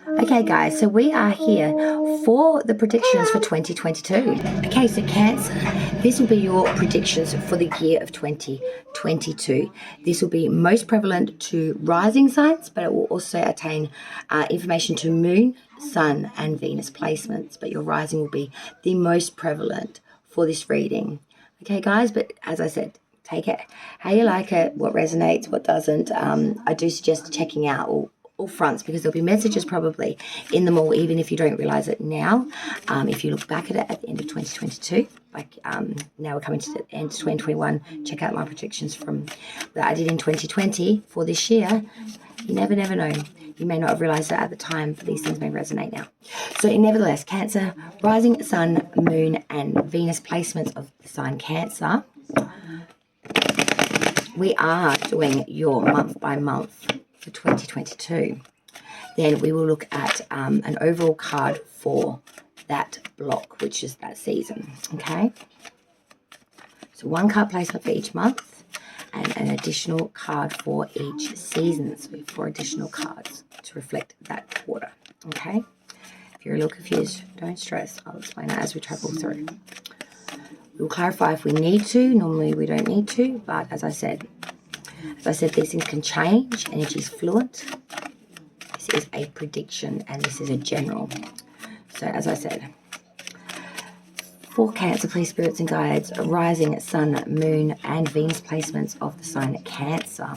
Okay guys, so we are here for the predictions for 2022. Okay, so Cancer, this will be your predictions for the year of 2022. This will be most prevalent to rising signs, but it will also attain information to Moon, Sun and Venus placements, but your rising will be the most prevalent for this reading. Okay guys, but as I said, take it how you like it, what resonates, what doesn't. I do suggest checking out all fronts, because there'll be messages probably in them all, even if you don't realize it now. If you look back at it at the end of 2022, like now we're coming to the end of 2021, check out my predictions from that I did in 2020 for this year. You never know. You may not have realized that at the time, but these things may resonate now. So nevertheless, Cancer, rising Sun, Moon and Venus placements of the sign Cancer. We are doing your month by month for 2022. Then we will look at an overall card for that block, which is that season. Okay, so one card placement for each month and an additional card for each season, so 4 additional cards to reflect that quarter. Okay, if you're a little confused, don't stress, I'll explain that as we travel through. We'll clarify if we need to. Normally we don't need to, but as I said, these things can change. Energy is fluid. This is a prediction and this is a general. So as I said, for Cancer, please, spirits and guides, rising Sun, Moon and Venus placements of the sign Cancer.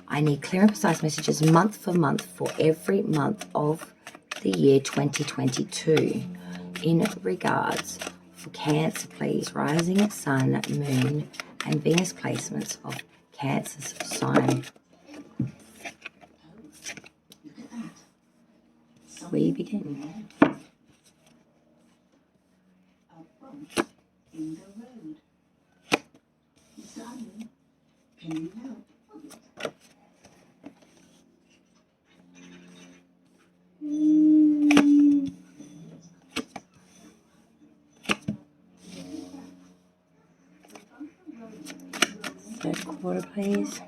I need clear and precise messages month for month for every month of the year 2022 in regards for Cancer, please, rising Sun, Moon and Venus placements of Cancer's sign. We begin. Third quarter, please.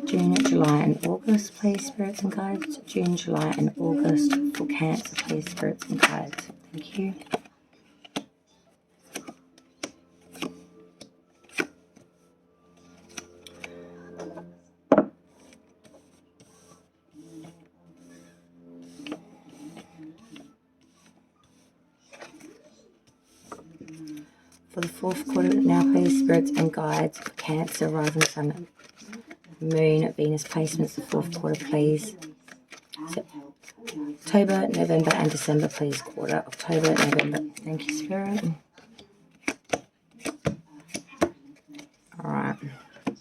June, July and August, please, spirits and guides. June, July and August for Cancer, please, spirits and guides. Thank you. For the fourth quarter now, please, spirits and guides for Cancer, rising Sun, Moon, Venus placements, the fourth quarter, please. So, October, November and December, please, quarter. October, November. Thank you, Spirit. Alright. I'm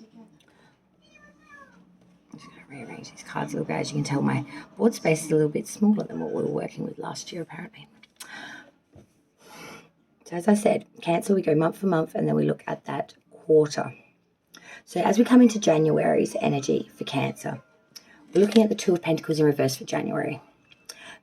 just going to rearrange these cards a little bit. As you can tell, my board space is a little bit smaller than what we were working with last year, apparently. So as I said, Cancer, we go month for month and then we look at that quarter. So as we come into January's energy for Cancer, we're looking at the Two of Pentacles in reverse for January.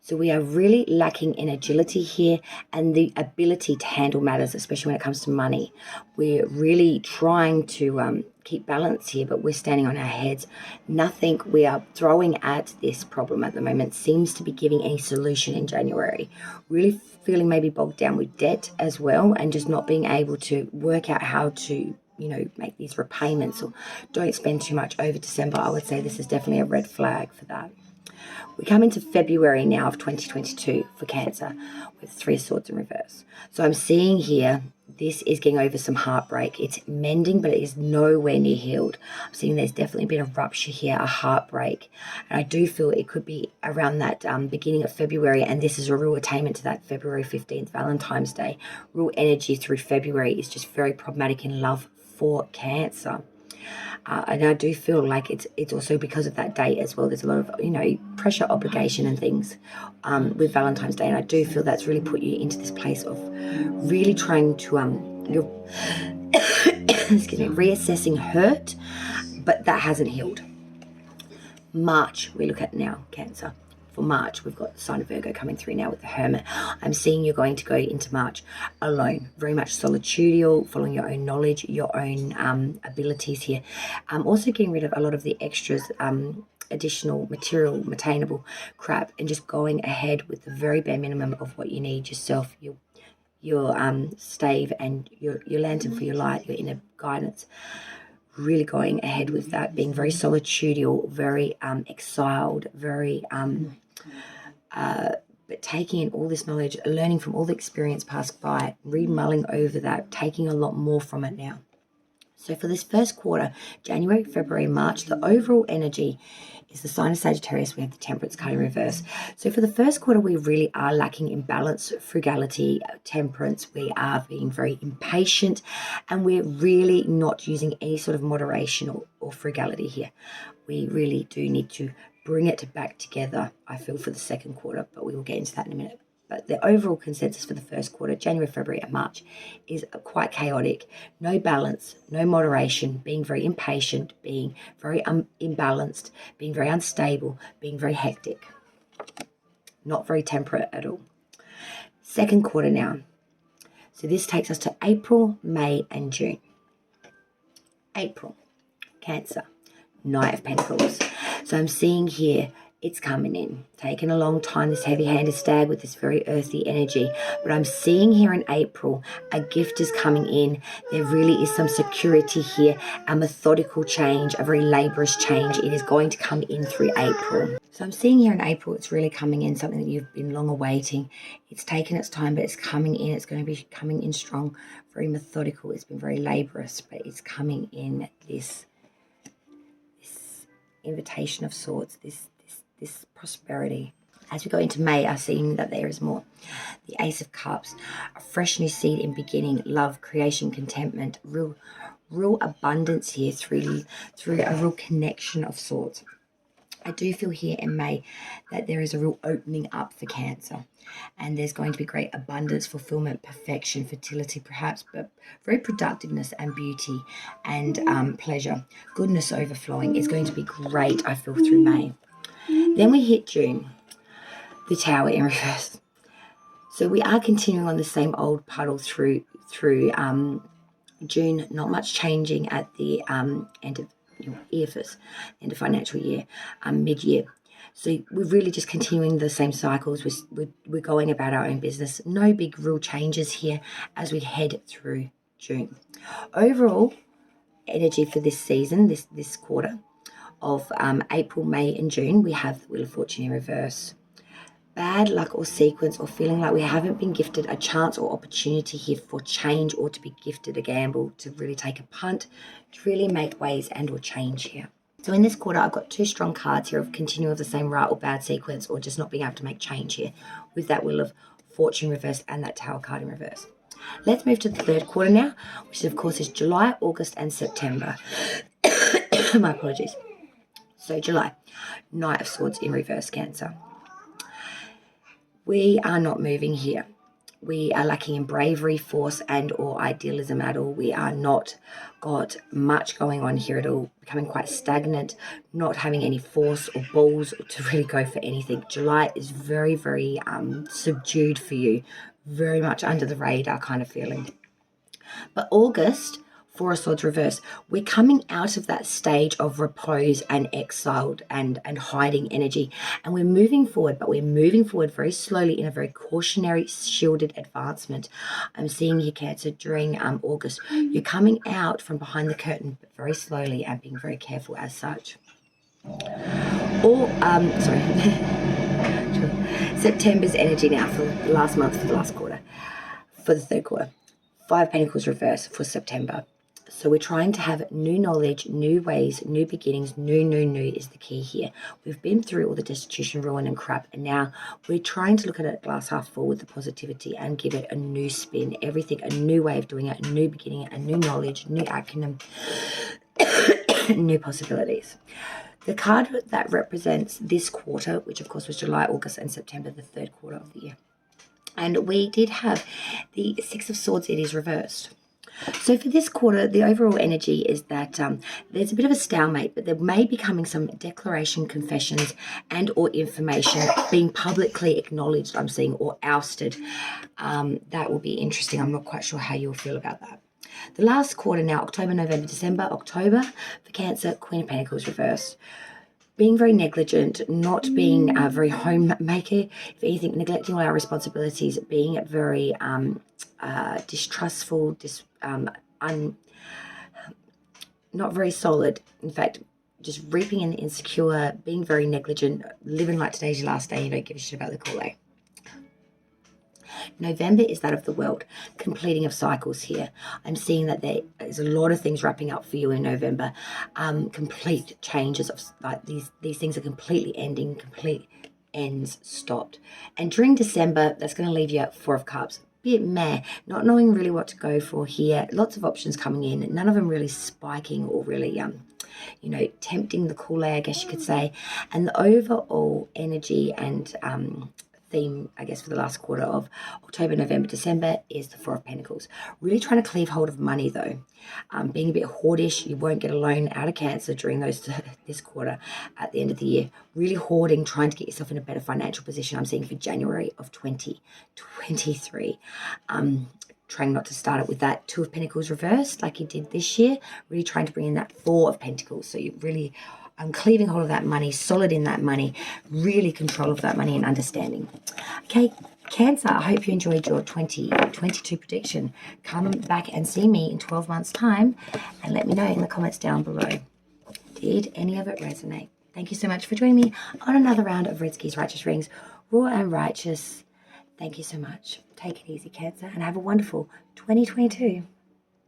So we are really lacking in agility here and the ability to handle matters, especially when it comes to money. We're really trying to keep balance here, but we're standing on our heads. Nothing we are throwing at this problem at the moment seems to be giving any solution in January. Really feeling maybe bogged down with debt as well, and just not being able to work out how to, you know, make these repayments, or don't spend too much over December. I would say this is definitely a red flag for that. We come into February now of 2022 for Cancer with 3 of Swords in reverse. So I'm seeing here, this is getting over some heartbreak. It's mending, but it is nowhere near healed. I'm seeing there's definitely been a rupture here, a heartbreak. And I do feel it could be around that beginning of February, and this is a real attainment to that February 15th, Valentine's Day. Real energy through February is just very problematic in love for Cancer. And I do feel like it's also because of that date as well. There's a lot of, you know, pressure, obligation and things with Valentine's Day. And I do feel that's really put you into this place of really trying to, excuse me, reassessing hurt, but that hasn't healed. March, we look at now, Cancer. For March, we've got the sign of Virgo coming through now with the Hermit. I'm seeing you're going to go into March alone, very much solitudinal, following your own knowledge, your own abilities here. Also getting rid of a lot of the extras additional material, attainable crap, and just going ahead with the very bare minimum of what you need yourself, your stave and your lantern for your light, your inner guidance. Really going ahead with that, being very solitudinal, very exiled, very but taking in all this knowledge, learning from all the experience passed by, re-mulling over that, taking a lot more from it now. So for this first quarter, January, February, March, the overall energy is the sign of Sagittarius. We have the Temperance card in reverse. So for the first quarter, we really are lacking in balance, frugality, temperance. We are being very impatient, and we're really not using any sort of moderation or frugality here. We really do need to bring it back together, I feel, for the second quarter, but we will get into that in a minute. But the overall consensus for the first quarter, January, February, and March, is quite chaotic. No balance, no moderation, being very impatient, being very imbalanced, being very unstable, being very hectic. Not very temperate at all. Second quarter now. So this takes us to April, May, and June. April, Cancer, Knight of Pentacles. So I'm seeing here, it's coming in, taking a long time, this heavy-handed stag with this very earthy energy. But I'm seeing here in April, a gift is coming in. There really is some security here, a methodical change, a very laborious change. It is going to come in through April. So I'm seeing here in April, it's really coming in, something that you've been long awaiting. It's taken its time, but it's coming in. It's going to be coming in strong, very methodical. It's been very laborious, but it's coming in this invitation of sorts, this prosperity. As we go into May, I'm seeing that there is more. The Ace of Cups, a fresh new seed in beginning, love, creation, contentment, real abundance here through a real connection of sorts. I do feel here in May that there is a real opening up for Cancer, and there's going to be great abundance, fulfillment, perfection, fertility perhaps, but very productiveness and beauty and pleasure. Goodness overflowing is going to be great, I feel, through May. Then we hit June, the Tower in reverse. So we are continuing on the same old puddle through June. Not much changing at the end of EFS, end of financial year, mid-year. So we're really just continuing the same cycles. We're going about our own business. No big real changes here as we head through June. Overall energy for this season, this quarter of April, May, and June, we have the Wheel of Fortune in reverse. Bad luck or sequence, or feeling like we haven't been gifted a chance or opportunity here for change, or to be gifted a gamble, to really take a punt, to really make waves and or change here. So in this quarter, I've got two strong cards here of continuing of the same right or bad sequence, or just not being able to make change here with that Wheel of Fortune reverse and that Tower card in reverse. Let's move to the third quarter now, which of course is July, August, and September. My apologies. So July, Knight of Swords in reverse, Cancer. We are not moving here. We are lacking in bravery, force, and or idealism at all. We are not got much going on here at all. Becoming quite stagnant, not having any force or balls to really go for anything. July is very, very subdued for you. Very much under the radar kind of feeling. But August, Four of Swords reverse, we're coming out of that stage of repose and exiled and hiding energy, and we're moving forward, but we're moving forward very slowly in a very cautionary, shielded advancement. I'm seeing here, Cancer, during August, you're coming out from behind the curtain, but very slowly and being very careful as such. Or, September's energy now for the last month, for the last quarter, for the third quarter. Five of Pentacles reverse for September. So we're trying to have new knowledge, new ways, new beginnings. New is the key here. We've been through all the destitution, ruin, and crap, and now we're trying to look at it glass half full with the positivity and give it a new spin. Everything, a new way of doing it, a new beginning, a new knowledge, new acumen, new possibilities. The card that represents this quarter, which of course was July, August, and September, the third quarter of the year. And we did have the Six of Swords. It is reversed. So for this quarter, the overall energy is that there's a bit of a stalemate, but there may be coming some declaration, confessions, and or information being publicly acknowledged, I'm seeing, or ousted. That will be interesting. I'm not quite sure how you'll feel about that. The last quarter now, October, November, December, October for Cancer, Queen of Pentacles reversed. being very negligent, not being a very homemaker, if anything, neglecting all our responsibilities, being very distrustful, not very solid. In fact, just reaping in the insecure, being very negligent, living like today's your last day and you don't give a shit about the Kool-Aid. November is that of the world, completing of cycles here. I'm seeing that there is a lot of things wrapping up for you in November. Complete changes of like these things are completely ending, complete ends stopped. And during December, that's going to leave you at Four of Cups. Bit meh, not knowing really what to go for here. Lots of options coming in, none of them really spiking or really tempting the Kool-Aid, I guess you could say. And the overall energy and theme, I guess, for the last quarter of October, November, December is the Four of Pentacles. Really trying to cleave hold of money, though. Being a bit hoardish. You won't get a loan out of Cancer during this quarter at the end of the year. Really hoarding, trying to get yourself in a better financial position. I'm seeing for January of 2023. Trying not to start it with that Two of Pentacles reversed like you did this year. Really trying to bring in that Four of Pentacles. So you really... cleaving hold of that money, solid in that money, really control of that money and understanding. Okay, Cancer, I hope you enjoyed your 2022 prediction. Come back and see me in 12 months' time and let me know in the comments down below. Did any of it resonate? Thank you so much for joining me on another round of Red Skis Righteous Rings, Raw and Righteous. Thank you so much. Take it easy, Cancer, and have a wonderful 2022.